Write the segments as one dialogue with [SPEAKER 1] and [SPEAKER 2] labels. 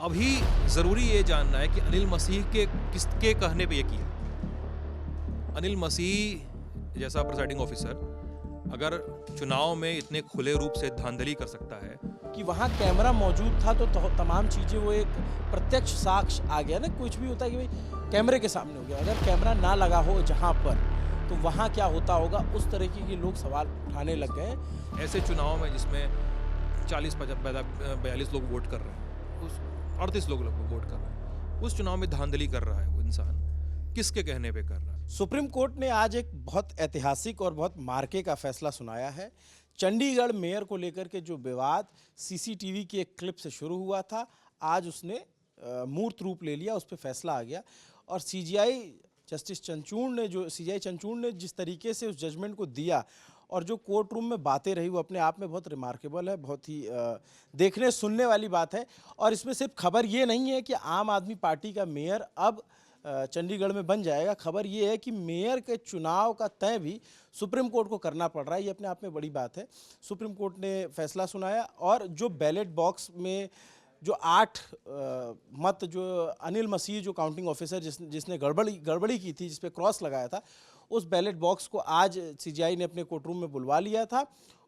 [SPEAKER 1] अभी ज़रूरी ये जानना है कि अनिल मसीह के किसके कहने पे ये किया। अनिल मसीह जैसा प्रिसाइडिंग ऑफिसर अगर चुनाव में इतने खुले रूप से धांधली कर सकता है,
[SPEAKER 2] कि वहाँ कैमरा मौजूद था तो तमाम चीज़ें वो एक प्रत्यक्ष साक्ष्य आ गया ना। कुछ भी होता है कि भाई कैमरे के सामने हो गया, अगर कैमरा ना लगा हो जहाँ पर तो वहाँ क्या होता होगा, उस तरीके के लोग सवाल उठाने लग गए।
[SPEAKER 1] ऐसे चुनाव में जिसमें 40-42 लोग वोट कर रहे हैं, उस 38 लोग वोट कर रहे हैं, उस चुनाव में धांधली कर रहा है वो इंसान, किसके कहने पे कर रहा है?
[SPEAKER 2] सुप्रीम कोर्ट ने आज एक बहुत ऐतिहासिक और बहुत मार्के का फैसला सुनाया है। चंडीगढ़ मेयर को लेकर के जो विवाद सीसीटीवी की एक क्लिप से शुरू हुआ था, आज उसने मूर्त रूप ले लिया, उस पर फैसला आ गया। और सीजीआई जस्टिस चंचूड़ ने जिस तरीके से उस जजमेंट को दिया और जो कोर्ट रूम में बातें रही, वो अपने आप में बहुत रिमार्केबल है, बहुत ही देखने सुनने वाली बात है। और इसमें सिर्फ खबर ये नहीं है कि आम आदमी पार्टी का मेयर अब चंडीगढ़ में बन जाएगा, खबर ये है कि मेयर के चुनाव का तय भी सुप्रीम कोर्ट को करना पड़ रहा है। ये अपने आप में बड़ी बात है। सुप्रीम कोर्ट ने फैसला सुनाया और जो बैलेट बॉक्स में जो 8 मत जो अनिल मसीह जो काउंटिंग ऑफिसर जिसने गड़बड़ी की थी, जिस पे क्रॉस लगाया था, उस बैलेट बॉक्स को आज सीजीआई ने अपने कोर्ट रूम में बुलवा लिया था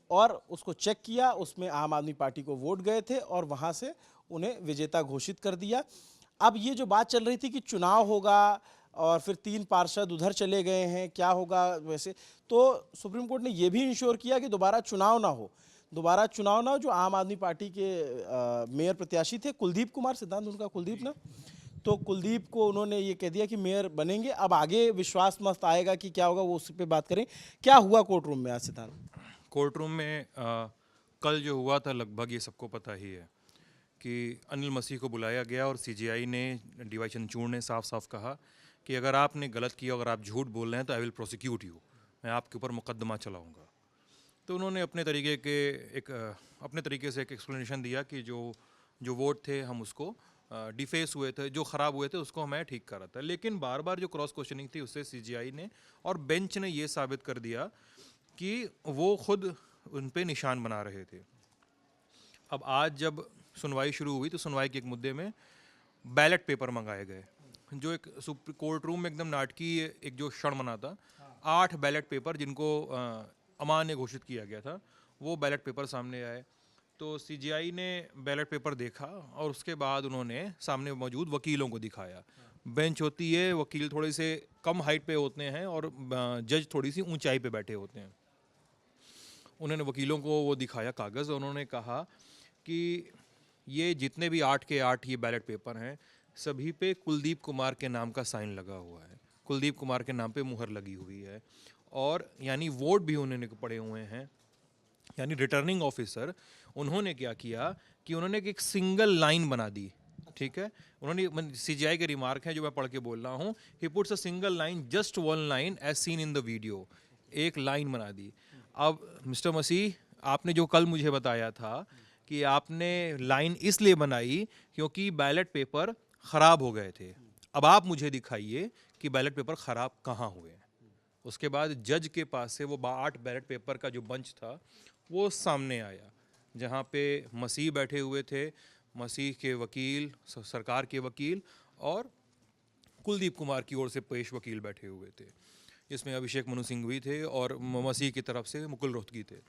[SPEAKER 2] और उसको चेक किया। उसमें आम आदमी पार्टी को वोट गए थे और वहाँ से उन्हें विजेता घोषित कर दिया। अब ये जो बात चल रही थी कि चुनाव होगा और फिर 3 पार्षद उधर चले गए हैं, क्या होगा वैसे, तो सुप्रीम कोर्ट ने ये भी इंश्योर किया कि दोबारा चुनाव ना हो। जो आम आदमी पार्टी के मेयर प्रत्याशी थे कुलदीप कुमार, सिद्धांत उनका कुलदीप ना, तो कुलदीप को उन्होंने ये कह दिया कि मेयर बनेंगे। अब आगे विश्वास मत आएगा कि क्या होगा, वो उस पर बात करें। क्या हुआ कोर्ट रूम में आज सिद्धांत?
[SPEAKER 1] कोर्ट रूम में कल जो हुआ था, लगभग ये सबको पता ही है कि अनिल मसीह को बुलाया गया और सीजीआई ने, डीवाई चंद्रचूड़ ने साफ साफ कहा कि अगर आपने गलत किया, अगर आप झूठ बोल रहे हैं तो आई विल प्रोसिक्यूट यू, मैं आपके ऊपर मुकदमा चलाऊंगा। तो उन्होंने अपने तरीके से एक एक्सप्लेनेशन दिया कि जो वोट थे हम उसको डिफेस हुए थे, जो ख़राब हुए थे उसको मैं ठीक कर रहा था। लेकिन बार बार जो क्रॉस क्वेश्चनिंग थी उससे सीजीआई ने और बेंच ने ये साबित कर दिया कि वो खुद उन पे निशान बना रहे थे। अब आज जब सुनवाई शुरू हुई तो सुनवाई के एक मुद्दे में बैलेट पेपर मंगाए गए, जो एक कोर्ट रूम में एकदम नाटकीय एक जो क्षण बना था। 8 बैलेट पेपर जिनको अमान्य घोषित किया गया था, वो बैलेट पेपर सामने आए। तो सीजीआई ने बैलेट पेपर देखा और उसके बाद उन्होंने सामने मौजूद वकीलों को दिखाया। बेंच होती है, वकील थोड़े से कम हाइट पे होते हैं और जज थोड़ी सी ऊंचाई पे बैठे होते हैं। उन्होंने वकीलों को वो दिखाया कागज़ और उन्होंने कहा कि ये जितने भी 8 के 8 ये बैलेट पेपर हैं, सभी पे कुलदीप कुमार के नाम का साइन लगा हुआ है, कुलदीप कुमार के नाम पे मुहर लगी हुई है, और यानी वोट भी उन्होंने पड़े हुए हैं। यानी रिटर्निंग ऑफिसर उन्होंने क्या किया कि उन्होंने एक सिंगल लाइन बना दी। ठीक है, उन्होंने, सीजीआई के रिमार्क हैं जो मैं पढ़ के बोल रहा हूँ, he puts a single line, just one line as seen in the video, एक लाइन बना दी। अब मिस्टर मसीह, आपने जो कल मुझे बताया था कि आपने लाइन इसलिए बनाई क्योंकि बैलेट पेपर ख़राब हो गए थे, अब आप मुझे दिखाइए कि बैलेट पेपर ख़राब कहाँ हुए हैं। उसके बाद जज के पास से वो 8 बैलेट पेपर का जो बंच था वो सामने आया, जहाँ पे मसीह बैठे हुए थे, मसीह के वकील, सरकार के वकील और कुलदीप कुमार की ओर से पेश वकील बैठे हुए थे, जिसमें अभिषेक मनु सिंघवी थे और मसीह की तरफ से मुकुल रोहतगी थे।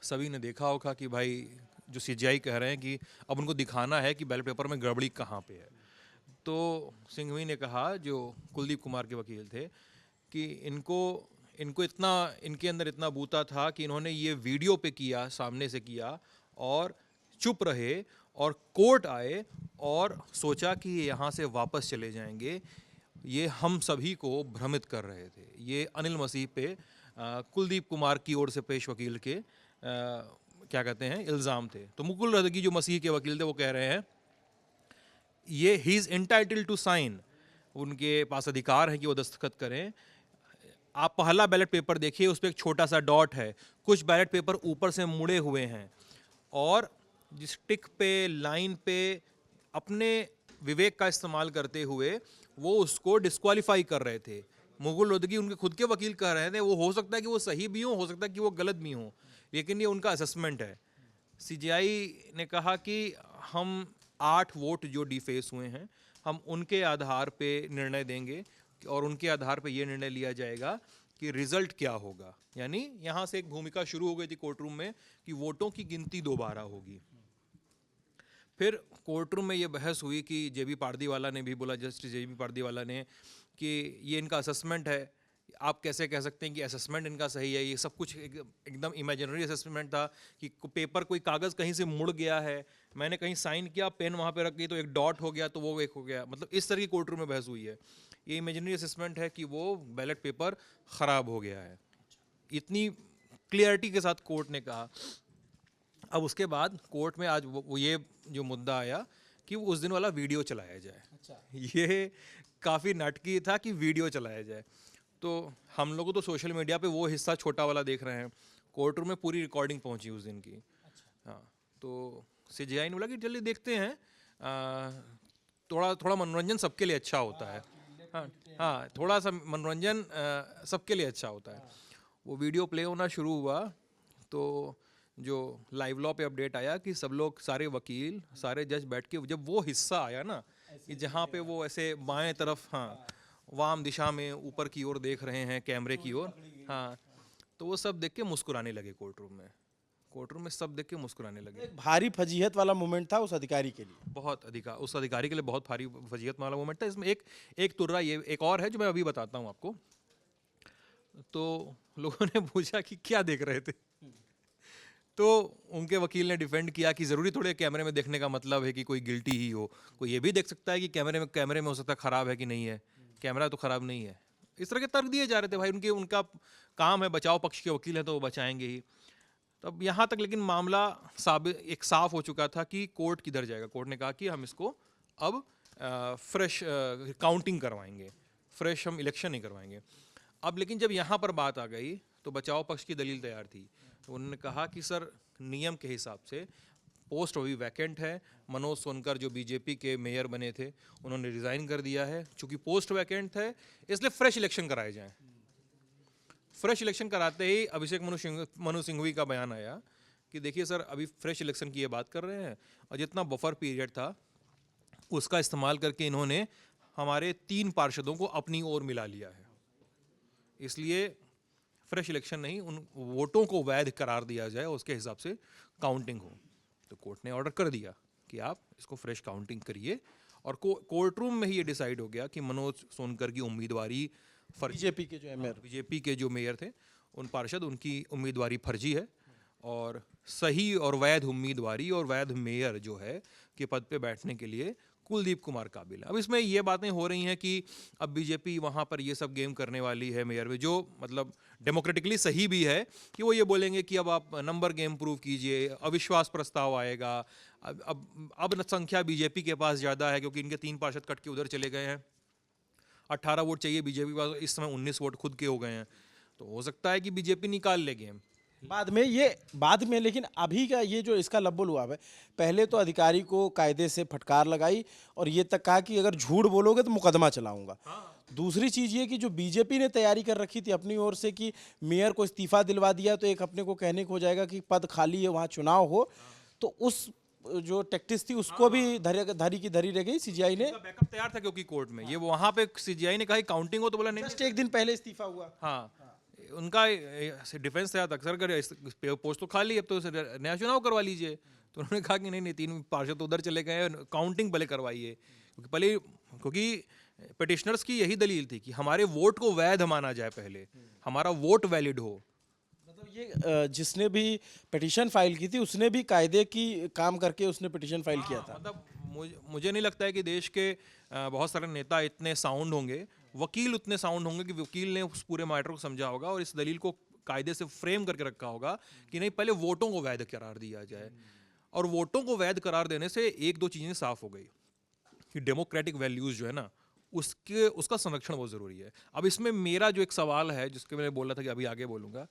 [SPEAKER 1] सभी ने देखा होगा कि भाई जो सीजीआई कह रहे हैं कि अब उनको दिखाना है कि बैलेट पेपर में गड़बड़ी कहाँ पे है। तो सिंघवी ने कहा, जो कुलदीप कुमार के वकील थे, कि इनको इतना, इनके अंदर इतना बूता था कि इन्होंने ये वीडियो पे किया, सामने से किया और चुप रहे, और कोर्ट आए और सोचा कि यहाँ से वापस चले जाएंगे। ये हम सभी को भ्रमित कर रहे थे। ये अनिल मसीह पे कुलदीप कुमार की ओर से पेश वकील के क्या कहते हैं, इल्ज़ाम थे। तो मुकुल रोहतगी जो मसीह के वकील थे वो कह रहे हैं ये he is entitled to sign, उनके पास अधिकार है कि वो दस्तखत करें। आप पहला बैलेट पेपर देखिए, उस पर एक छोटा सा डॉट है, कुछ बैलेट पेपर ऊपर से मुड़े हुए हैं, और जिस टिक पे, लाइन पे अपने विवेक का इस्तेमाल करते हुए वो उसको डिस्क्वालीफाई कर रहे थे। मुकुल रोहतगी उनके खुद के वकील कह रहे थे वो हो सकता है कि वो सही भी हो सकता है कि वो गलत भी हो, लेकिन ये उनका असेसमेंट है। सीजीआई ने कहा कि हम 8 वोट जो डिफेस हुए हैं, हम उनके आधार पे निर्णय देंगे और उनके आधार पे ये निर्णय लिया जाएगा कि रिजल्ट क्या होगा। यानी यहाँ से एक भूमिका शुरू हो गई थी कोर्ट रूम में कि वोटों की गिनती दोबारा होगी। फिर कोर्ट रूम में ये बहस हुई कि जेबी पारदीवाला ने भी बोला, जस्टिस जेबी पारदीवाला ने, कि ये इनका असेसमेंट है, आप कैसे कह सकते हैं कि असेसमेंट इनका सही है। ये सब कुछ एकदम इमेजिनरी असेसमेंट था कि पेपर, कोई कागज़ कहीं से मुड़ गया है, मैंने कहीं साइन किया, पेन वहाँ पे रख गई तो एक डॉट हो गया तो वो एक हो गया। मतलब इस तरह की कोर्ट रूम में बहस हुई है। ये इमेजिनरी असेसमेंट है कि वो बैलेट पेपर ख़राब हो गया है, इतनी क्लियरिटी के साथ कोर्ट ने कहा। अब उसके बाद कोर्ट में आज वो ये जो मुद्दा आया कि वो उस दिन वाला वीडियो चलाया जाए। ये काफ़ी नाटकीय था कि वीडियो चलाया जाए। तो हम लोग तो सोशल मीडिया पे वो हिस्सा छोटा वाला देख रहे हैं, कोर्ट रूम में पूरी रिकॉर्डिंग पहुंची उस दिन की। हाँ, तो सीजेआई ने बोला कि जल्दी देखते हैं, थोड़ा थोड़ा मनोरंजन सबके लिए अच्छा होता है। हाँ हाँ, थोड़ा सा मनोरंजन सबके लिए अच्छा होता है। वो वीडियो प्ले होना शुरू हुआ तो जो लाइव लॉ पे अपडेट आया कि सब लोग, सारे वकील, सारे जज बैठ के, जब वो हिस्सा आया ना कि जहाँ पे वो ऐसे बाएं तरफ, हाँ, वाम दिशा में ऊपर की ओर देख रहे हैं कैमरे की ओर, हाँ, तो वो सब देख के मुस्कुराने लगे कोर्ट रूम में। कोर्ट रूम में सब देख के मुस्कुराने लगे।
[SPEAKER 2] एक भारी फजीहत वाला मोमेंट था उस अधिकारी के लिए।
[SPEAKER 1] बहुत उस अधिकारी के लिए बहुत भारी फजीहत वाला मोमेंट था। इसमें एक तुर्रा ये एक और है जो मैं अभी बताता हूँ आपको। तो लोगों ने पूछा कि क्या देख रहे थे, तो उनके वकील ने डिफेंड किया कि ज़रूरी थोड़े कैमरे में देखने का मतलब है कि कोई गिल्टी ही हो, कोई ये भी देख सकता है कि कैमरे में हो सकता है ख़राब है कि नहीं है, कैमरा तो ख़राब नहीं है। इस तरह के तर्क दिए जा रहे थे। भाई उनका काम है, बचाव पक्ष के वकील हैं तो वो बचाएंगे ही। तब यहाँ तक लेकिन मामला साफ हो चुका था कि कोर्ट किधर जाएगा। कोर्ट ने कहा कि हम इसको अब फ्रेश काउंटिंग करवाएंगे, फ्रेश हम इलेक्शन नहीं करवाएंगे। अब लेकिन जब यहाँ पर बात आ गई तो बचाव पक्ष की दलील तैयार थी। तो उन्होंने कहा कि सर, नियम के हिसाब से पोस्ट अभी वैकेंट है। मनोज सोनकर जो बीजेपी के मेयर बने थे, उन्होंने रिज़ाइन कर दिया है। चूंकि पोस्ट वैकेंट है इसलिए फ्रेश इलेक्शन कराए जाएं। फ्रेश इलेक्शन कराते ही अभिषेक मनु सिंघवी का बयान आया कि देखिए सर, अभी फ्रेश इलेक्शन की ये बात कर रहे हैं और जितना बफर पीरियड था उसका इस्तेमाल करके इन्होंने हमारे 3 पार्षदों को अपनी ओर मिला लिया है, इसलिए फ्रेश इलेक्शन नहीं, उन वोटों को वैध करार दिया जाए, उसके हिसाब से काउंटिंग हो। तो कोर्ट ने ऑर्डर कर दिया कि आप इसको फ्रेश काउंटिंग करिए। और कोर्ट रूम में ही ये डिसाइड हो गया कि मनोज सोनकर की उम्मीदवारी
[SPEAKER 2] बीजेपी के जो मेयर,
[SPEAKER 1] बीजेपी के जो मेयर थे, उन पार्षद, उनकी उम्मीदवारी फर्जी है और सही और वैध उम्मीदवारी और वैध मेयर जो है के पद पे बैठने के लिए कुलदीप कुमार काबिल है। अब इसमें ये बातें हो रही हैं कि अब बीजेपी वहाँ पर ये सब गेम करने वाली है मेयर में, जो मतलब डेमोक्रेटिकली सही भी है कि वो ये बोलेंगे कि अब आप नंबर गेम प्रूव कीजिए, अविश्वास प्रस्ताव आएगा। अब संख्या बीजेपी के पास ज़्यादा है क्योंकि इनके 3 पार्षद कट के उधर चले गए हैं। 18 वोट चाहिए बीजेपी के पास, इस समय 19 वोट खुद के हो गए हैं। तो हो सकता है कि बीजेपी निकाल ले गेम
[SPEAKER 2] बाद में लेकिन अभी का ये जो इसका लब्बो लुआब है, पहले तो अधिकारी को कायदे से फटकार लगाई और ये तक कहा कि अगर झूठ बोलोगे तो मुकदमा चलाऊंगा। दूसरी चीज़ ये कि जो बीजेपी ने तैयारी कर रखी थी अपनी ओर से कि मेयर को इस्तीफा दिलवा दिया तो एक अपने को कहने को हो जाएगा कि पद खाली है, वहाँ चुनाव हो, तो उस जो टैक्टिस थी उसको भी धरी की धरी रह गई। सीजीआई ने
[SPEAKER 1] बैकअप तैयार था क्योंकि कोर्ट में ये वहाँ पे सीजीआई ने कहा काउंटिंग हो, तो बोला नहीं,
[SPEAKER 2] जस्ट एक दिन पहले इस्तीफा हुआ।
[SPEAKER 1] हाँ, उनका डिफेंस था अक्सर कर पोस्ट तो खाली, अब तो नया चुनाव करवा लीजिए। तो उन्होंने कहा कि नहीं, 3 पार्षद तो उधर चले गए, काउंटिंग भले करवाइए। क्योंकि पिटिशनर्स की यही दलील थी कि हमारे वोट को वैध माना जाए, पहले हमारा वोट वैलिड हो।
[SPEAKER 2] मतलब ये जिसने भी पिटीशन फाइल की थी उसने भी कायदे की काम करके उसने पिटीशन फाइल किया था।
[SPEAKER 1] मतलब मुझे नहीं लगता है कि देश के बहुत सारे नेता इतने साउंड होंगे, वकील उतने साउंड होंगे कि वकील ने उस पूरे मैटर को समझा होगा और इस दलील को कायदे से फ्रेम करके रखा होगा कि नहीं, पहले वोटों को वैध करार दिया जाए। और वोटों को वैध करार देने से 1-2 चीज़ें साफ हो गई कि डेमोक्रेटिक वैल्यूज़ जो है ना, उसका संरक्षण बहुत ज़रूरी है। अब इसमें मेरा जो एक सवाल है, जिसके मैंने बोला था कि अभी आगे बोलूँगा,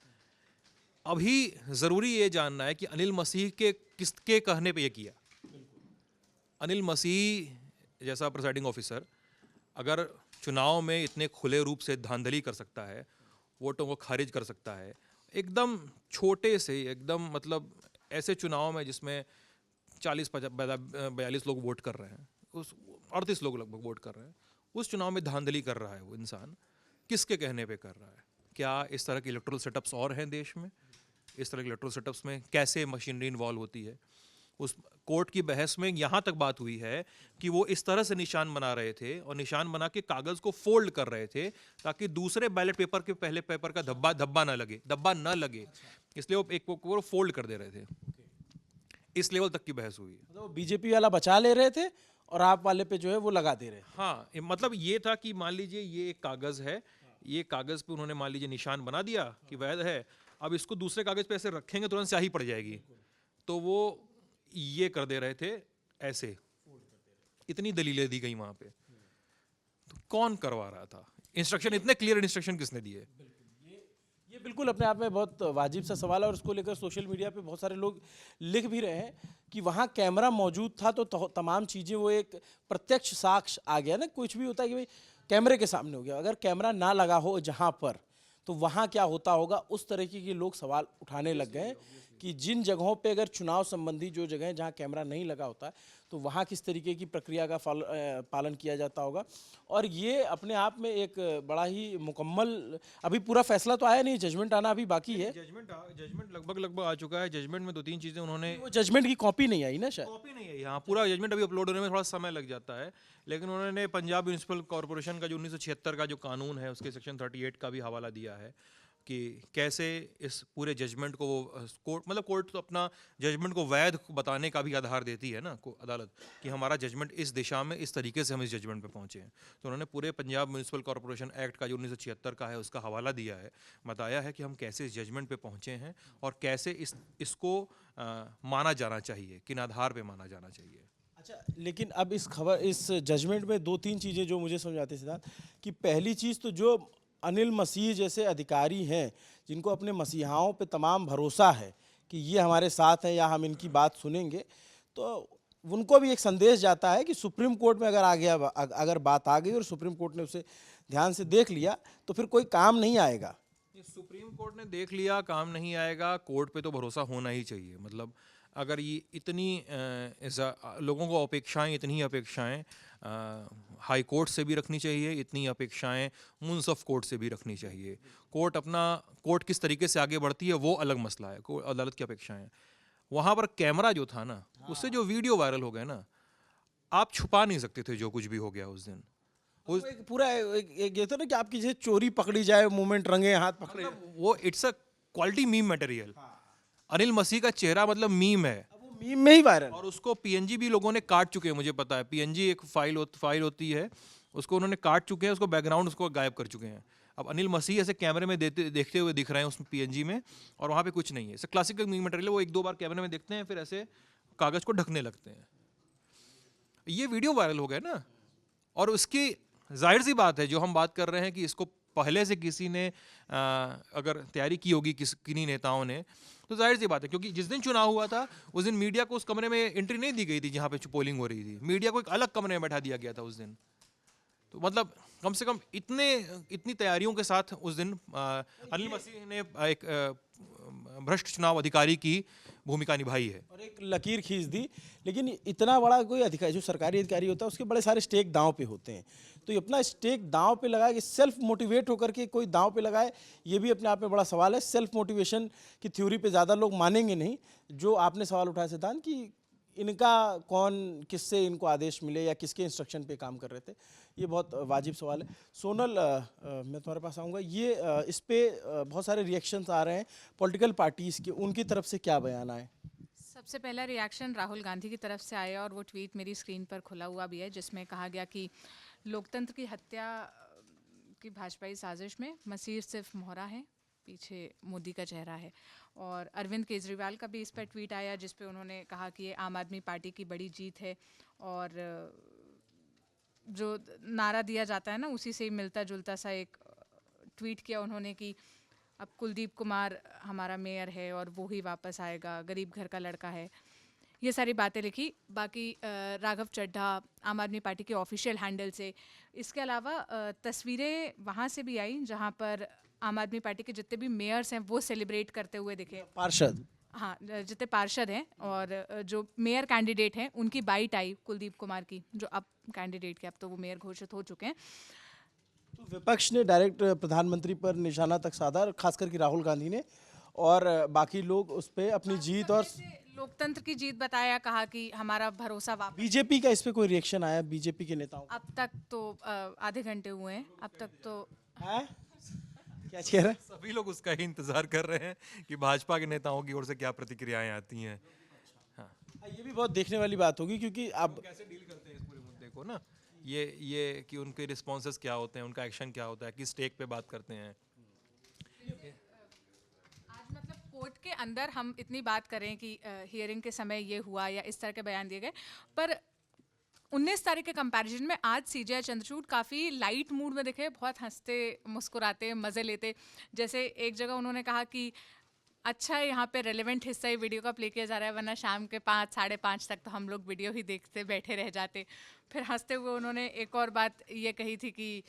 [SPEAKER 1] अभी ज़रूरी ये जानना है कि अनिल मसीह के किसके कहने पे ये किया। अनिल मसीह जैसा प्रिसाइडिंग ऑफिसर अगर चुनाव में इतने खुले रूप से धांधली कर सकता है, वोटों को खारिज कर सकता है, एकदम छोटे से, एकदम मतलब ऐसे चुनाव में जिसमें 40-42 लोग वोट कर रहे हैं, उस 38 लोग लगभग वोट कर रहे हैं, उस चुनाव में धांधली कर रहा है वो इंसान, किसके कहने पे कर रहा है? क्या इस तरह के इलेक्ट्रल सेटअप्स और हैं देश में? इस तरह के इलेक्ट्रल सेटअप्स में कैसे मशीनरी इन्वॉल्व होती है? उस कोर्ट की बहस में यहाँ तक बात हुई है कि वो इस तरह से निशान बना रहे थे और निशान बना के कागज को फोल्ड कर रहे थे ताकि दूसरे बैलेट पेपर के पहले पेपर का धब्बा ना लगे, इसलिए वो एक को फोल्ड कर दे रहे थे। इस लेवल तक की बहस हुई है।
[SPEAKER 2] मतलब बीजेपी वाला बचा ले रहे थे और आप वाले पे जो है वो लगा दे रहे थे।
[SPEAKER 1] हाँ, मतलब ये था कि मान लीजिए ये एक कागज है, ये कागज पे उन्होंने मान लीजिए निशान बना दिया कि वैध है, अब इसको दूसरे कागज पे ऐसे रखेंगे तुरंत स्याही पड़ जाएगी, तो वो ये कर दे रहे थे ऐसे, इतनी दलीलें दी गई वहां पे। तो कौन करवा रहा था? इंस्ट्रक्शन, इतने क्लियर इंस्ट्रक्शन किसने दिए?
[SPEAKER 2] ये बिल्कुल अपने आप में बहुत वाजिब सा सवाल है और उसको लेकर सोशल मीडिया पे बहुत सारे लोग लिख भी रहे हैं कि वहाँ कैमरा मौजूद था तो तमाम चीज़ें, वो एक प्रत्यक्ष साक्ष्य आ गया ना। कुछ भी होता है कि भाई कैमरे के सामने हो गया, अगर कैमरा ना लगा हो जहाँ पर तो वहाँ क्या होता होगा, उस तरीके के लोग सवाल उठाने लग गए कि जिन जगहों पे अगर चुनाव संबंधी जो जगह है जहाँ कैमरा नहीं लगा होता है तो वहाँ किस तरीके की प्रक्रिया का पालन किया जाता होगा। और ये अपने आप में एक बड़ा ही मुकम्मल, अभी पूरा फैसला तो आया नहीं, जजमेंट आना अभी बाकी है।
[SPEAKER 1] जजमेंट लगभग आ चुका है। जजमेंट में 2-3 चीजें उन्होंने,
[SPEAKER 2] वो जजमेंट की कॉपी नहीं आई ना शायद,
[SPEAKER 1] कॉपी नहीं है यहाँ, पूरा जजमेंट अभी अपलोड होने में थोड़ा समय लग जाता है, लेकिन उन्होंने पंजाब म्यूनिसिपल कॉर्पोरेशन का जो 1976 का जो कानून है उसके सेक्शन 38 का भी हवाला दिया है कि कैसे इस पूरे जजमेंट को वो कोर्ट तो अपना जजमेंट को वैध बताने का भी आधार देती है ना अदालत, कि हमारा जजमेंट इस दिशा में, इस तरीके से हम इस जजमेंट पे पहुंचे हैं। तो उन्होंने पूरे पंजाब म्यूनिसिपल कॉर्पोरेशन एक्ट का जो 1976 का है उसका हवाला दिया है, बताया है कि हम कैसे इस जजमेंट पे पहुंचे हैं और कैसे इसको माना जाना चाहिए, किन आधार पे माना जाना चाहिए।
[SPEAKER 2] अच्छा, लेकिन अब इस जजमेंट में 2-3 चीज़ें जो मुझे समझ आती है सिद्धांत, कि पहली चीज़ तो जो अनिल मसीह जैसे अधिकारी हैं जिनको अपने मसीहाओं पे तमाम भरोसा है कि ये हमारे साथ हैं या हम इनकी बात सुनेंगे, तो उनको भी एक संदेश जाता है कि सुप्रीम कोर्ट में अगर बात आ गई और सुप्रीम कोर्ट ने उसे ध्यान से देख लिया तो फिर कोई काम नहीं आएगा।
[SPEAKER 1] सुप्रीम कोर्ट ने देख लिया, काम नहीं आएगा, कोर्ट पे तो भरोसा होना ही चाहिए। मतलब अगर ये इतनी लोगों को अपेक्षाएं, इतनी अपेक्षाएं हाई कोर्ट से भी रखनी चाहिए, इतनी अपेक्षाएं मुंसफ कोर्ट से भी रखनी चाहिए। कोर्ट किस तरीके से आगे बढ़ती है वो अलग मसला है, अदालत की अपेक्षाएं। वहाँ पर कैमरा जो था ना, उससे जो वीडियो वायरल हो गया ना, आप छुपा नहीं सकते थे जो कुछ भी हो गया उस दिन।
[SPEAKER 2] एक पूरा एक ये तो ना कि आपकी जैसे चोरी पकड़ी जाए, मूवमेंट रंगे हाथ पकड़े,
[SPEAKER 1] वो it's a quality meme material. Anil Masih का चेहरा मतलब मीम है,
[SPEAKER 2] वो मीम में ही वायरल।
[SPEAKER 1] और उसको पीएनजी भी लोगों ने काट चुके हैं, मुझे पता है। पीएनजी एक फाइल होती है, उसको उन्होंने काट चुके हैं, उसको बैकग्राउंड उसको गायब कर चुके हैं। अब अनिल मसीह ऐसे कैमरे में देखते हुए दिख रहे हैं उसमें पीएनजी में, और वहाँ पे कुछ नहीं है। क्लासिकल मीम मटेरियल, वो 1-2 बार कैमरे में देखते हैं फिर ऐसे कागज को ढकने लगते हैं। ये वीडियो वायरल हो गया ना, और उसकी जाहिर सी बात है, जो हम बात कर रहे हैं कि इसको पहले से किसी ने अगर तैयारी की होगी किन्हीं नेताओं ने, तो जाहिर सी बात है, क्योंकि जिस दिन चुनाव हुआ था उस दिन मीडिया को उस कमरे में एंट्री नहीं दी गई थी जहाँ पे पोलिंग हो रही थी। मीडिया को एक अलग कमरे में बैठा दिया गया था उस दिन। तो मतलब कम से कम इतनी तैयारियों के साथ उस दिन अनिल मसीह ने एक भ्रष्ट चुनाव अधिकारी की भूमिका निभाई है
[SPEAKER 2] और एक लकीर खींच दी। लेकिन इतना बड़ा कोई अधिकारी, जो सरकारी अधिकारी होता है, उसके बड़े सारे स्टेक दांव पे होते हैं, तो ये अपना स्टेक दांव पे लगाए कि सेल्फ मोटिवेट होकर के कोई दांव पे लगाए, ये भी अपने आप में बड़ा सवाल है। सेल्फ मोटिवेशन की थ्योरी पे ज़्यादा लोग मानेंगे नहीं। जो आपने सवाल उठाया सिद्धांत कि इनका किससे इनको आदेश मिले या किसके इंस्ट्रक्शन पे काम कर रहे थे, ये बहुत वाजिब सवाल है। सोनल, मैं तुम्हारे पास आऊँगा। ये इस पे बहुत सारे रिएक्शंस आ रहे हैं पॉलिटिकल पार्टीज़ के, उनकी तरफ से क्या बयान आए?
[SPEAKER 3] सबसे पहला रिएक्शन राहुल गांधी की तरफ से आया, और वो ट्वीट मेरी स्क्रीन पर खुला हुआ भी है, जिसमें कहा गया कि लोकतंत्र की हत्या की भाजपाई साजिश में मसीह सिर्फ मोहरा है, पीछे मोदी का चेहरा है। और अरविंद केजरीवाल का भी इस पर ट्वीट आया, जिस पे उन्होंने कहा कि ये आम आदमी पार्टी की बड़ी जीत है, और जो नारा दिया जाता है ना, उसी से ही मिलता जुलता सा एक ट्वीट किया उन्होंने कि अब कुलदीप कुमार हमारा मेयर है और वो ही वापस आएगा, गरीब घर का लड़का है। ये सारी बातें लिखी। बाकी राघव चड्ढा आम आदमी पार्टी के ऑफिशियल हैंडल से, इसके अलावा तस्वीरें वहाँ से भी आई जहाँ पर आम आदमी पार्टी के जितने भी मेयर्स हैं वो सेलिब्रेट करते हुए दिखे। हाँ, जितने पार्षद हैं और जो मेयर कैंडिडेट हैं उनकी बाइट आई कुलदीप कुमार की, जो अब कैंडिडेट के, अब तो वो मेयर घोषित हो चुके हैं।
[SPEAKER 2] तो विपक्ष ने डायरेक्ट प्रधानमंत्री पर निशाना तक साधा, खास करके राहुल गांधी ने, और बाकी लोग उस पे अपनी जीत और
[SPEAKER 3] लोकतंत्र की जीत बताया, कहा कि हमारा भरोसा वापस।
[SPEAKER 2] बीजेपी का इस पे कोई रिएक्शन आया बीजेपी के नेताओं का?
[SPEAKER 3] अब तक तो आधे घंटे हुए हैं, अब तक तो
[SPEAKER 2] है? क्या कह रहे हैं?
[SPEAKER 1] सभी लोग उसका ही इंतजार कर रहे हैं कि भाजपा के नेताओं की ओर से क्या प्रतिक्रियाएं आती हैं।
[SPEAKER 2] ये भी बहुत देखने वाली बात होगी, क्योंकि अब
[SPEAKER 1] कैसे डील करते हैं इस पूरे मुद्दे को ना, ये कि उनके रिस्पॉन्सेस क्या होते हैं, उनका एक्शन क्या होता है, किस टेक पे बात करते हैं।
[SPEAKER 3] आज मतलब कोर्ट के अंदर हम इतनी बात करें कि हियरिंग के समय ये हुआ या इस तरह के बयान दिए गए, पर 19 तारीख के कंपैरिजन में आज सीजेआई चंद्रचूड़ काफ़ी लाइट मूड में दिखे, बहुत हंसते मुस्कुराते मज़े लेते। जैसे एक जगह उन्होंने कहा कि अच्छा है यहाँ पे रेलेवेंट हिस्सा ही वीडियो का प्ले किया जा रहा है, वरना शाम के 5 साढ़े 5 तक तो हम लोग वीडियो ही देखते बैठे रह जाते। फिर हंसते हुए उन्होंने एक और बात ये कही थी कि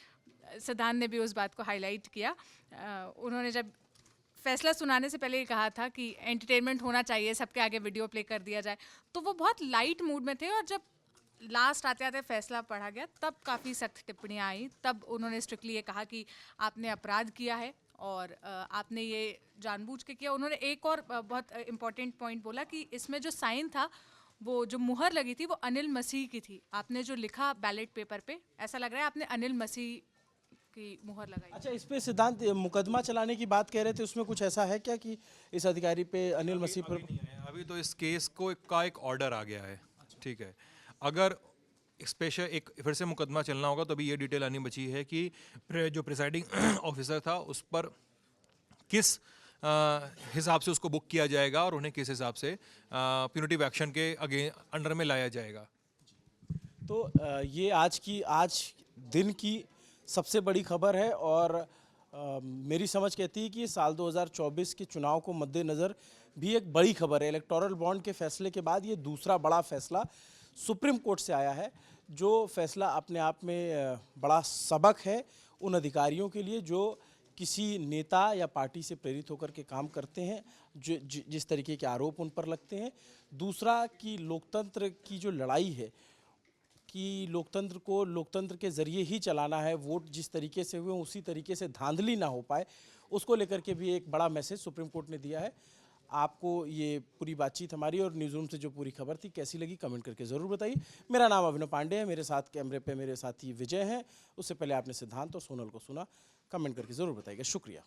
[SPEAKER 3] सिद्धांत ने भी उस बात को हाईलाइट किया। उन्होंने जब फैसला सुनाने से पहले ये कहा था कि एंटरटेनमेंट होना चाहिए, सबके आगे वीडियो प्ले कर दिया जाए, तो वो बहुत लाइट मूड में थे। और जब लास्ट आते आते फैसला पढ़ा गया तब काफ़ी सख्त टिप्पणियाँ आई, तब उन्होंने स्ट्रिक्टली ये कहा कि आपने अपराध किया है और आपने ये जानबूझ के किया। उन्होंने एक और बहुत इम्पॉर्टेंट पॉइंट बोला कि इसमें जो साइन था, वो जो मुहर लगी थी, वो अनिल मसीह की थी। आपने जो लिखा बैलेट पेपर पे, ऐसा लग रहा है आपने अनिल मसीह की मुहर लगाई।
[SPEAKER 2] अच्छा, इस पे सिद्धांत मुकदमा चलाने की बात कह रहे थे, उसमें कुछ ऐसा है क्या कि इस अधिकारी पे अनिल मसीह पर?
[SPEAKER 1] अभी तो इस केस को का एक ऑर्डर आ गया है, ठीक है। अगर स्पेशल एक फिर से मुकदमा चलना होगा तो अभी ये डिटेल आनी बची है कि जो प्रिसाइडिंग ऑफिसर था उस पर किस हिसाब से उसको बुक किया जाएगा और उन्हें किस हिसाब से प्यूनिटिव एक्शन के अंडर में लाया जाएगा।
[SPEAKER 2] तो ये आज दिन की सबसे बड़ी खबर है, और मेरी समझ कहती है कि साल 2024 के चुनाव को मद्देनज़र भी एक बड़ी खबर है। इलेक्टोरल बॉन्ड के फैसले के बाद ये दूसरा बड़ा फैसला सुप्रीम कोर्ट से आया है, जो फैसला अपने आप में बड़ा सबक है उन अधिकारियों के लिए जो किसी नेता या पार्टी से प्रेरित होकर के काम करते हैं, जो जिस तरीके के आरोप उन पर लगते हैं। दूसरा कि लोकतंत्र की जो लड़ाई है, कि लोकतंत्र को लोकतंत्र के ज़रिए ही चलाना है, वोट जिस तरीके से हुए उसी तरीके से धांधली ना हो पाए, उसको लेकर के भी एक बड़ा मैसेज सुप्रीम कोर्ट ने दिया है। आपको ये पूरी बातचीत हमारी और न्यूज़ रूम से जो पूरी खबर थी कैसी लगी, कमेंट करके ज़रूर बताइए। मेरा नाम अभिनव पांडे है, मेरे साथ कैमरे पे मेरे साथी विजय हैं। उससे पहले आपने सिद्धांत और सोनल को सुना, कमेंट करके ज़रूर बताइएगा। शुक्रिया।